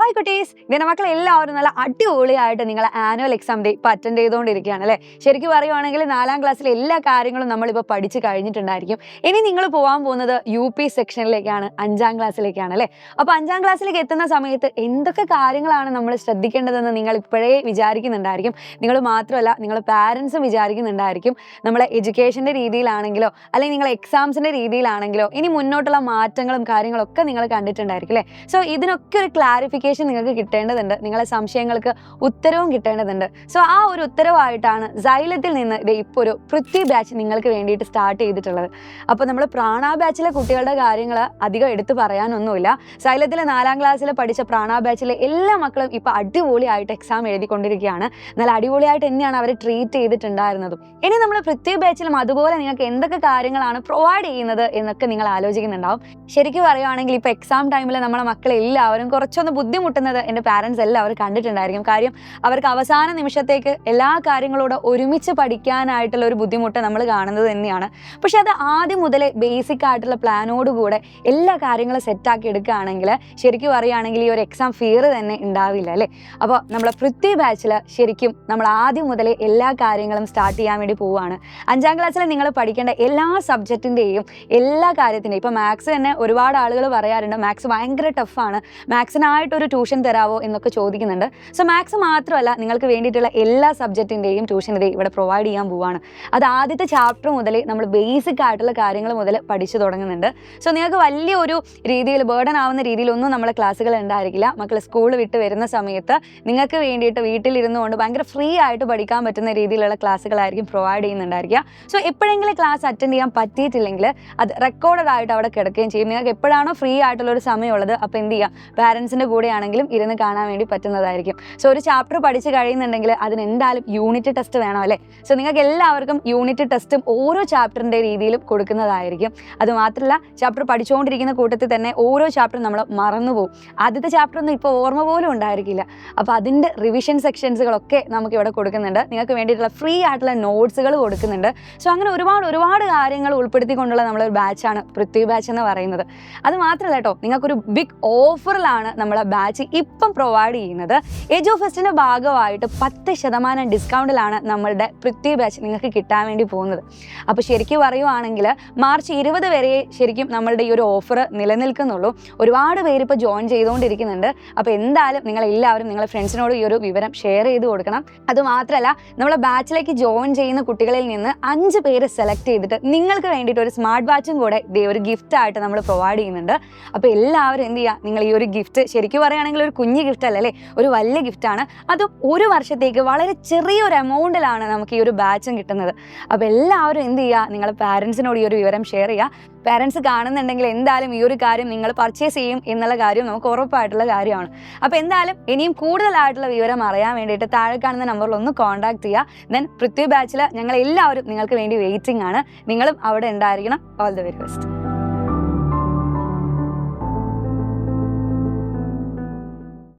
Hi കുട്ടീസ്, ഇങ്ങനെ മക്കൾ എല്ലാവരും നല്ല അടിപൊളിയായിട്ട് നിങ്ങൾ ആനുവൽ എക്സാം ഡേ ഇപ്പോൾ അറ്റൻഡ് ചെയ്തുകൊണ്ടിരിക്കുകയാണ് അല്ലേ. ശരിക്കും പറയുവാണെങ്കിൽ 4ാം ക്ലാസ്സിലെ എല്ലാ കാര്യങ്ങളും നമ്മളിപ്പോൾ പഠിച്ച് കഴിഞ്ഞിട്ടുണ്ടായിരിക്കും. ഇനി നിങ്ങൾ പോകാൻ പോകുന്നത് UP സെക്ഷനിലേക്കാണ്, 5ാം ക്ലാസ്സിലേക്കാണ് അല്ലേ. അപ്പോൾ 5ാം ക്ലാസ്സിലേക്ക് എത്തുന്ന സമയത്ത് എന്തൊക്കെ കാര്യങ്ങളാണ് നമ്മൾ ശ്രദ്ധിക്കേണ്ടതെന്ന് നിങ്ങൾ ഇപ്പോഴേ വിചാരിക്കുന്നുണ്ടായിരിക്കും. നിങ്ങൾ മാത്രമല്ല, നിങ്ങൾ പാരൻസും വിചാരിക്കുന്നുണ്ടായിരിക്കും. നമ്മളെ എഡ്യൂക്കേഷൻ്റെ രീതിയിലാണെങ്കിലോ അല്ലെങ്കിൽ നിങ്ങൾ എക്സാംസിൻ്റെ രീതിയിലാണെങ്കിലോ ഇനി മുന്നോട്ടുള്ള മാറ്റങ്ങളും കാര്യങ്ങളൊക്കെ നിങ്ങൾ കണ്ടിട്ടുണ്ടായിരിക്കും അല്ലേ. സോ ഇതിനൊക്കെ ഒരു ക്ലാരിഫിക്കേഷൻ നിങ്ങൾക്ക് കിട്ടേണ്ടതുണ്ട്, നിങ്ങളെ സംശയങ്ങൾക്ക് ഉത്തരവും കിട്ടേണ്ടതുണ്ട്. സോ ആ ഒരു ഉത്തരവായിട്ടാണ് സൈലത്തിൽ നിന്ന് ഇപ്പോൾ ഒരു പൃഥ്വി ബാച്ച് നിങ്ങൾക്ക് വേണ്ടിയിട്ട് സ്റ്റാർട്ട് ചെയ്തിട്ടുള്ളത്. അപ്പോൾ നമ്മൾ പ്രാണ ബാച്ചിലെ കുട്ടികളുടെ കാര്യങ്ങൾ അധികം എടുത്തു പറയാനൊന്നുമില്ല. സൈലത്തിലെ 4ാം ക്ലാസ്സിൽ പഠിച്ച പ്രാണ ബാച്ചിലെ എല്ലാ മക്കളും ഇപ്പോൾ അടിപൊളിയായിട്ട് എക്സാം എഴുതിക്കൊണ്ടിരിക്കുകയാണ്. നല്ല അടിപൊളിയായിട്ട് തന്നെയാണ് അവർ ട്രീറ്റ് ചെയ്തിട്ടുണ്ടായിരുന്നതും. ഇനി നമ്മൾ പൃഥ്വി ബാച്ചിലും അതുപോലെ നിങ്ങൾക്ക് എന്തൊക്കെ കാര്യങ്ങളാണ് പ്രൊവൈഡ് ചെയ്യുന്നത് എന്നൊക്കെ നിങ്ങൾ ആലോചിക്കുന്നുണ്ടാവും. ശരിക്കും പറയുകയാണെങ്കിൽ ഇപ്പോൾ എക്സാം ടൈമിൽ നമ്മളെ മക്കളെല്ലാവരും കുറച്ചൊന്ന് ബുദ്ധിമുട്ടുന്നത് എൻ്റെ പാരൻസ് എല്ലാവരും കണ്ടിട്ടുണ്ടായിരിക്കും. കാര്യം അവർക്ക് അവസാന നിമിഷത്തേക്ക് എല്ലാ കാര്യങ്ങളോട് ഒരുമിച്ച് പഠിക്കാനായിട്ടുള്ള ഒരു ബുദ്ധിമുട്ട് നമ്മൾ കാണുന്നത് തന്നെയാണ്. പക്ഷെ അത് ആദ്യം മുതലേ ബേസിക് ആയിട്ടുള്ള പ്ലാനോടുകൂടെ എല്ലാ കാര്യങ്ങളും സെറ്റാക്കി എടുക്കുകയാണെങ്കിൽ ശരിക്കും പറയുകയാണെങ്കിൽ ഈ ഒരു എക്സാം ഫിയർ തന്നെ ഉണ്ടാവില്ല അല്ലേ. അപ്പോൾ നമ്മളെ പൃഥ്വി ബാച്ചിൽ ശരിക്കും നമ്മൾ ആദ്യം മുതലേ എല്ലാ കാര്യങ്ങളും സ്റ്റാർട്ട് ചെയ്യാൻ വേണ്ടി പോവുകയാണ്. 5ാം ക്ലാസ്സിൽ നിങ്ങൾ പഠിക്കേണ്ട എല്ലാ സബ്ജക്റ്റിൻ്റെയും എല്ലാ കാര്യത്തിൻ്റെയും ഇപ്പോൾ മാത്സ് തന്നെ ഒരുപാട് ആളുകൾ പറയാറുണ്ട് മാത്സ് ഭയങ്കര ടഫാണ്, മാത്സിനായിട്ടൊരു ട്യൂഷൻ തരാമോ എന്നൊക്കെ ചോദിക്കുന്നുണ്ട്. സോ മാത്സ് മാത്രമല്ല, നിങ്ങൾക്ക് വേണ്ടിയിട്ടുള്ള എല്ലാ സബ്ജക്റ്റിൻ്റെയും ട്യൂഷൻ ഇതേ ഇവിടെ പ്രൊവൈഡ് ചെയ്യാൻ പോവുകയാണ്. അത് ആദ്യത്തെ ചാപ്റ്റർ മുതൽ നമ്മൾ ബേസിക് ആയിട്ടുള്ള കാര്യങ്ങൾ മുതൽ പഠിച്ചു തുടങ്ങുന്നുണ്ട്. സോ നിങ്ങൾക്ക് വലിയൊരു രീതിയിൽ ബേർഡൻ ആവുന്ന രീതിയിലൊന്നും നമ്മളെ ക്ലാസ്സുകൾ ഉണ്ടായിരിക്കില്ല. മക്കൾ സ്കൂൾ വിട്ട് വരുന്ന സമയത്ത് നിങ്ങൾക്ക് വേണ്ടിയിട്ട് വീട്ടിലിരുന്നു കൊണ്ട് ഭയങ്കര ഫ്രീ ആയിട്ട് പഠിക്കാൻ പറ്റുന്ന രീതിയിലുള്ള ക്ലാസ്സുകളായിരിക്കും പ്രൊവൈഡ് ചെയ്യുന്നുണ്ടായിരിക്കുക. സോ എപ്പോഴെങ്കിലും ക്ലാസ് അറ്റൻഡ് ചെയ്യാൻ പറ്റിയിട്ടില്ലെങ്കിൽ അത് റെക്കോർഡഡ് ആയിട്ട് അവിടെ കിടക്കുകയും ചെയ്യും. നിങ്ങൾക്ക് എപ്പോഴാണോ ഫ്രീ ആയിട്ടുള്ള ഒരു സമയമുള്ളത് അപ്പോൾ എന്ത് ചെയ്യുക, പാരൻസിൻ്റെ കൂടെ ആണെങ്കിലും ഇരുന്ന് കാണാൻ വേണ്ടി പറ്റുന്നതായിരിക്കും. സോ ഒരു ചാപ്റ്റർ പഠിച്ച് കഴിയുന്നുണ്ടെങ്കിൽ അതിന് എന്തായാലും യൂണിറ്റ് ടെസ്റ്റ് വേണം അല്ലേ. സോ നിങ്ങൾക്ക് എല്ലാവർക്കും യൂണിറ്റ് ടെസ്റ്റും ഓരോ ചാപ്റ്ററിൻ്റെ രീതിയിലും കൊടുക്കുന്നതായിരിക്കും. അതുമാത്രമല്ല, ചാപ്റ്റർ പഠിച്ചുകൊണ്ടിരിക്കുന്ന കൂട്ടത്തിൽ തന്നെ ഓരോ ചാപ്റ്ററും നമ്മൾ മറന്നുപോകും. ആദ്യത്തെ ചാപ്റ്റർ ഒന്നും ഇപ്പോൾ ഓർമ്മ പോലും ഉണ്ടായിരിക്കില്ല. അപ്പോൾ അതിൻ്റെ റിവിഷൻ സെക്ഷൻസുകളൊക്കെ നമുക്ക് ഇവിടെ കൊടുക്കുന്നുണ്ട്. നിങ്ങൾക്ക് വേണ്ടിയിട്ടുള്ള ഫ്രീ ആയിട്ടുള്ള നോട്ട്സുകൾ കൊടുക്കുന്നുണ്ട്. സോ അങ്ങനെ ഒരുപാട് കാര്യങ്ങൾ ഉൾപ്പെടുത്തിക്കൊണ്ടുള്ള നമ്മളൊരു ബാച്ചാണ് പൃഥ്വി ബാച്ച് എന്ന് പറയുന്നത്. അത് മാത്രമല്ല കേട്ടോ, നിങ്ങൾക്കൊരു ബിഗ് ഓഫറിലാണ് നമ്മളെ ബാച്ച് ഇപ്പം പ്രൊവൈഡ് ചെയ്യുന്നത്. എജു ഫെസ്റ്റിൻ്റെ ഭാഗമായിട്ട് 10% ഡിസ്കൗണ്ടിലാണ് നമ്മളുടെ പൃഥ്വി ബാച്ച് നിങ്ങൾക്ക് കിട്ടാൻ വേണ്ടി പോകുന്നത്. അപ്പോൾ ശരിക്കും പറയുവാണെങ്കിൽ മാർച്ച് 20 വരെ ശരിക്കും നമ്മളുടെ ഈ ഒരു ഓഫർ നിലനിൽക്കുന്നുള്ളൂ. ഒരുപാട് പേര് ഇപ്പോൾ ജോയിൻ ചെയ്തുകൊണ്ടിരിക്കുന്നുണ്ട്. അപ്പോൾ എന്തായാലും നിങ്ങളെല്ലാവരും നിങ്ങളുടെ ഫ്രണ്ട്സിനോട് ഈ ഒരു വിവരം ഷെയർ ചെയ്ത് കൊടുക്കണം. അതുമാത്രമല്ല, നമ്മളെ ബാച്ചിലേക്ക് ജോയിൻ ചെയ്യുന്ന കുട്ടികളിൽ നിന്ന് 5 പേര് സെലക്ട് ചെയ്തിട്ട് നിങ്ങൾക്ക് വേണ്ടിയിട്ട് ഒരു സ്മാർട്ട് വാച്ചും കൂടെ ഒരു ഗിഫ്റ്റ് ആയിട്ട് നമ്മൾ പ്രൊവൈഡ് ചെയ്യുന്നുണ്ട്. അപ്പോൾ എല്ലാവരും എന്ത് ചെയ്യുക, നിങ്ങൾ ഈ ഒരു ഗിഫ്റ്റ് ശരിക്കും പറയുകയാണെങ്കിൽ ഒരു കുഞ്ഞ് ഗിഫ്റ്റ് അല്ലേ, ഒരു വലിയ ഗിഫ്റ്റാണ്. അതും ഒരു വർഷത്തേക്ക് വളരെ ചെറിയൊരു എമൗണ്ടിലാണ് നമുക്ക് ഈ ഒരു ബാച്ചും കിട്ടുന്നത്. അപ്പോൾ എല്ലാവരും എന്ത് ചെയ്യുക, നിങ്ങളുടെ പാരൻസിനോട് ഈ ഒരു വിവരം ഷെയർ ചെയ്യുക. പാരൻസ് കാണുന്നുണ്ടെങ്കിൽ എന്തായാലും ഈ ഒരു കാര്യം നിങ്ങൾ പർച്ചേസ് ചെയ്യും എന്നുള്ള കാര്യം നമുക്ക് ഉറപ്പായിട്ടുള്ള കാര്യമാണ്. അപ്പോൾ എന്തായാലും ഇനിയും കൂടുതലായിട്ടുള്ള വിവരം അറിയാൻ വേണ്ടിയിട്ട് താഴെ കാണുന്ന നമ്പറിൽ ഒന്ന് കോൺടാക്ട് ചെയ്യുക. ദെൻ പൃഥ്വി ബാച്ചിൽ ഞങ്ങൾ എല്ലാവരും നിങ്ങൾക്ക് വേണ്ടി വെയിറ്റിംഗ് ആണ്. നിങ്ങളും അവിടെ ഉണ്ടായിരിക്കണം. All the very best.